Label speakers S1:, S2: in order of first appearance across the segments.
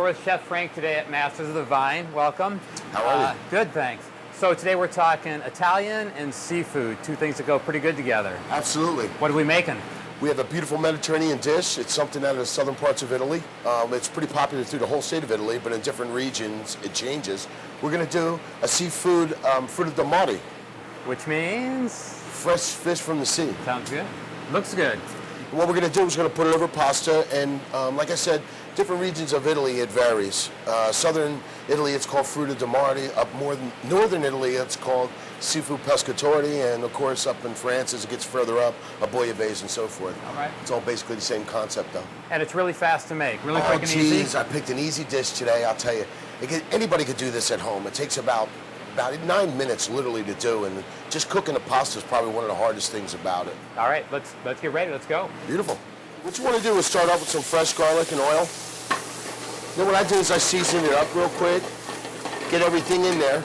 S1: with Chef Frank today at Masters of the Vine. Welcome.
S2: How are you?
S1: Good, thanks. So today we're talking Italian and seafood, two things that go pretty good together.
S2: Absolutely.
S1: What are we making?
S2: We have a beautiful Mediterranean dish. It's something out of the southern parts of Italy. It's pretty popular through the whole state of Italy, but in different regions it changes. We're going to do a seafood Frutte del Mare.
S1: Which means?
S2: Fresh fish from the sea.
S1: Sounds good. Looks good.
S2: What we're going to do is we're going to put it over pasta, and like I said, different regions of Italy it varies. Southern Italy it's called Frutte del Mare. Up more than northern Italy it's called seafood pescatori, and of course up in France as it gets further up, a bouillabaisse and so forth.
S1: All right.
S2: It's all basically the same concept though.
S1: And it's really fast to make, really quick and easy.
S2: I picked an easy dish today. I'll tell you, anybody could do this at home. It takes about 9 minutes literally to do, and just cooking the pasta is probably one of the hardest things about it.
S1: All right, let's get ready. Let's go.
S2: Beautiful. What you want to do is start off with some fresh garlic and oil. Then what I do is I season it up real quick, get everything in there.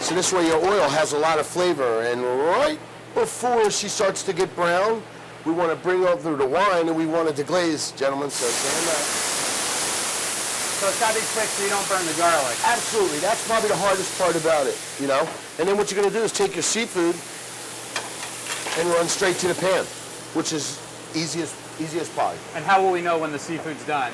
S2: So this way your oil has a lot of flavor, and right before she starts to get brown, we want to bring over the wine and we want it to deglaze, gentlemen, so stand up.
S1: So it's got to be quick so you don't burn the garlic.
S2: Absolutely. That's probably the hardest part about it, you know? And then what you're going to do is take your seafood and run straight to the pan, which is easy as pie.
S1: And how will we know when the seafood's done?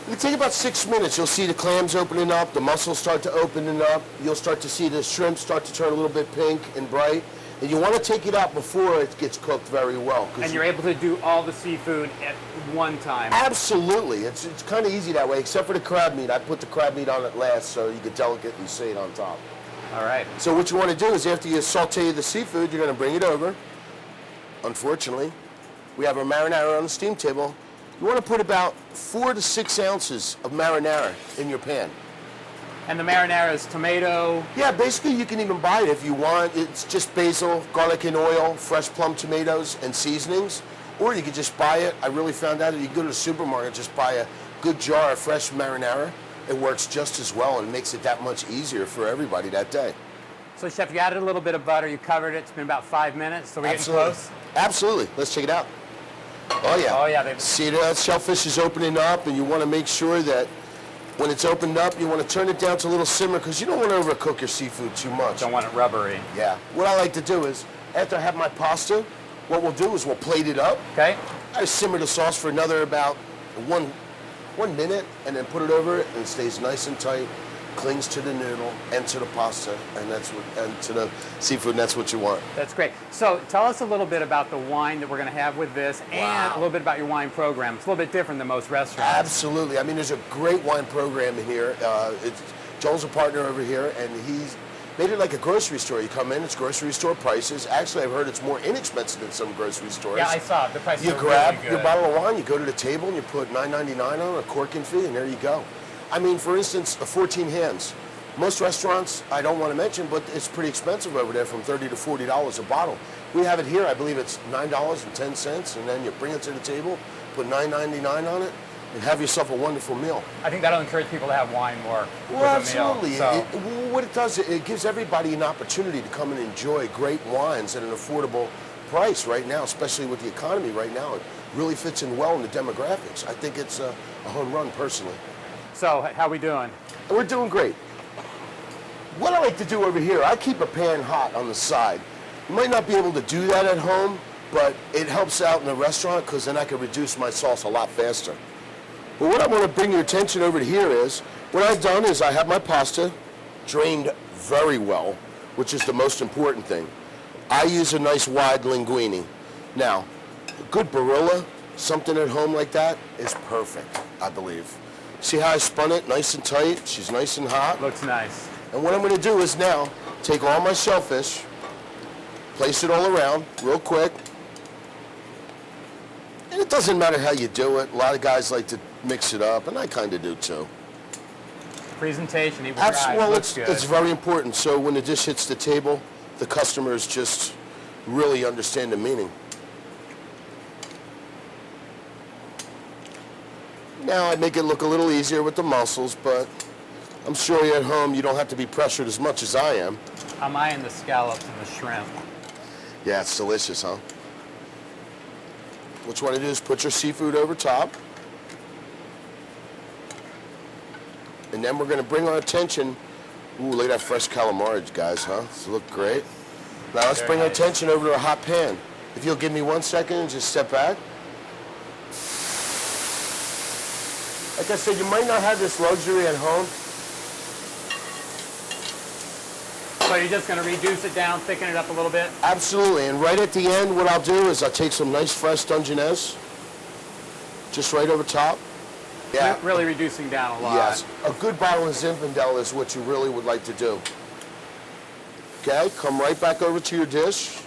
S2: It'll take about 6 minutes. You'll see the clams opening up, the mussels start to open up. You'll start to see the shrimp start to turn a little bit pink and bright. And you want to take it out before it gets cooked very well.
S1: And you're able to do all the seafood at one time.
S2: Absolutely. It's kind of easy that way, except for the crab meat. I put the crab meat on it last so you can delicately see it on top.
S1: All right.
S2: So what you want to do is after you saute the seafood, you're going to bring it over. Unfortunately, we have our marinara on the steam table. You want to put about 4 to 6 ounces of marinara in your pan.
S1: And the marinara is tomato?
S2: Yeah, basically you can even buy it if you want. It's just basil, garlic and oil, fresh plum tomatoes, and seasonings. Or you could just buy it. I really found out that you go to the supermarket, just buy a good jar of fresh marinara. It works just as well and makes it that much easier for everybody that day.
S1: So Chef, you added a little bit of butter, you covered it, it's been about 5 minutes, so we're getting close?
S2: Absolutely. Let's check it out. Oh yeah.
S1: Oh yeah.
S2: See that shellfish is opening up, and you want to make sure that when it's opened up, you want to turn it down to a little simmer because you don't want to overcook your seafood too much.
S1: Don't want it rubbery.
S2: Yeah. What I like to do is, after I have my pasta, what we'll do is we'll plate it up.
S1: Okay.
S2: I simmer the sauce for another about one minute, and then put it over it, and it stays nice and tight, clings to the noodle and to the pasta, and to the seafood, and that's what you want.
S1: That's great. So tell us a little bit about the wine that we're going to have with this, and a little bit about your wine program. It's a little bit different than most restaurants.
S2: Absolutely. I mean, there's a great wine program in here. Joel's a partner over here, and he's made it like a grocery store. You come in, it's grocery store prices. Actually, I've heard it's more inexpensive than some grocery stores.
S1: Yeah, I saw it. The prices are
S2: You grab
S1: really good.
S2: your bottle of wine, you go to the table, and you put $9.99 on a corking fee, and there you go. I mean, for instance, 14 hands. Most restaurants, I don't want to mention, but it's pretty expensive over there, from $30 to $40 a bottle. We have it here, I believe it's $9.10, and then you bring it to the table, put $9.99 on it, and have yourself a wonderful meal.
S1: I think that'll encourage people to have wine more
S2: Well,
S1: with a meal.
S2: absolutely.
S1: So.
S2: What it does, it gives everybody an opportunity to come and enjoy great wines at an affordable price right now, especially with the economy right now. It really fits in well in the demographics. I think it's a home run, personally.
S1: So, how we doing?
S2: We're doing great. What I like to do over here, I keep a pan hot on the side. You might not be able to do that at home, but it helps out in the restaurant because then I can reduce my sauce a lot faster. But what I want to bring your attention over to here is, what I've done is I have my pasta drained very well, which is the most important thing. I use a nice wide linguine. Now, a good Barilla, something at home like that, is perfect, I believe. See how I spun it nice and tight? She's nice and hot.
S1: Looks nice.
S2: And what I'm going to do is now take all my shellfish, place it all around real quick. And it doesn't matter how you do it. A lot of guys like to mix it up, and I kind of do too.
S1: Presentation, even dry.
S2: Well,
S1: Looks good.
S2: it's very important. So when the dish hits the table, the customers just really understand the meaning. Now I make it look a little easier with the mussels, but I'm sure you're at home, you don't have to be pressured as much as I am.
S1: I'm eyeing the scallops and the shrimp.
S2: Yeah, it's delicious, huh? What you want to do is put your seafood over top. And then we're gonna bring our attention. Ooh, look at that fresh calamari, guys, huh? Does it look great? Now let's bring our attention over to a hot pan. If you'll give me 1 second and just step back. Like I said, you might not have this luxury at home.
S1: So you're just going to reduce it down, thicken it up a little bit?
S2: Absolutely, and right at the end, what I'll do is I'll take some nice fresh Dungeness, just right over top.
S1: Yeah. Really reducing down a lot.
S2: Yes, a good bottle of Zinfandel is what you really would like to do. Okay, come right back over to your dish.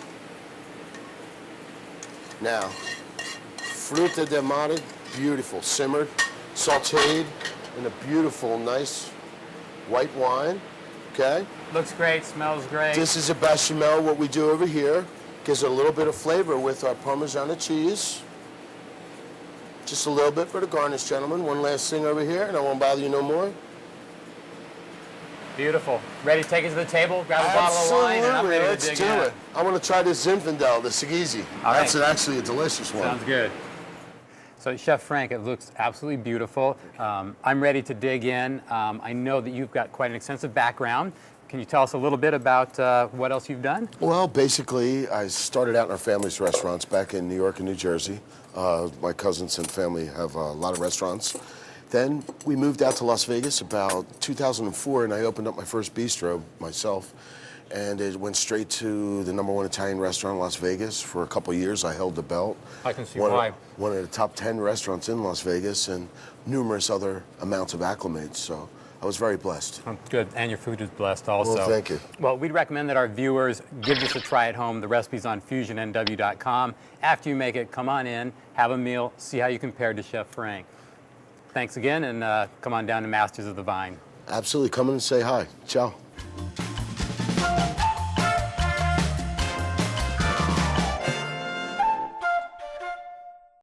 S2: Now, Frutte del Mare, beautiful, simmered, sauteed in a beautiful, nice white wine. Okay.
S1: Looks great, smells great.
S2: This is a bechamel, what we do over here. Gives it a little bit of flavor with our Parmesan cheese. Just a little bit for the garnish, gentlemen. One last thing over here, and I won't bother you no more.
S1: Beautiful. Ready to take it to the table, grab a bottle of wine, and I'm ready to dig in.
S2: Let's do it. I want to try this Zinfandel, the Sigisi.
S1: All right.
S2: That's actually a delicious one.
S1: Sounds good. So Chef Frank, it looks absolutely beautiful. I'm ready to dig in. I know that you've got quite an extensive background. Can you tell us a little bit about what else you've done?
S2: Well, basically, I started out in our family's restaurants back in New York and New Jersey. My cousins and family have a lot of restaurants. Then we moved out to Las Vegas about 2004, and I opened up my first bistro myself. And it went straight to the #1 Italian restaurant in Las Vegas. For a couple of years, I held the belt.
S1: I can see why.
S2: One of the top 10 restaurants in Las Vegas, and numerous other amounts of acclimates. So I was very blessed.
S1: Good, and your food is blessed also.
S2: Well, thank you.
S1: Well, we'd recommend that our viewers give this a try at home. The recipe's on fusionnw.com. After you make it, come on in, have a meal, see how you compare to Chef Frank. Thanks again, and come on down to Masters of the Vine.
S2: Absolutely. Come in and say hi. Ciao.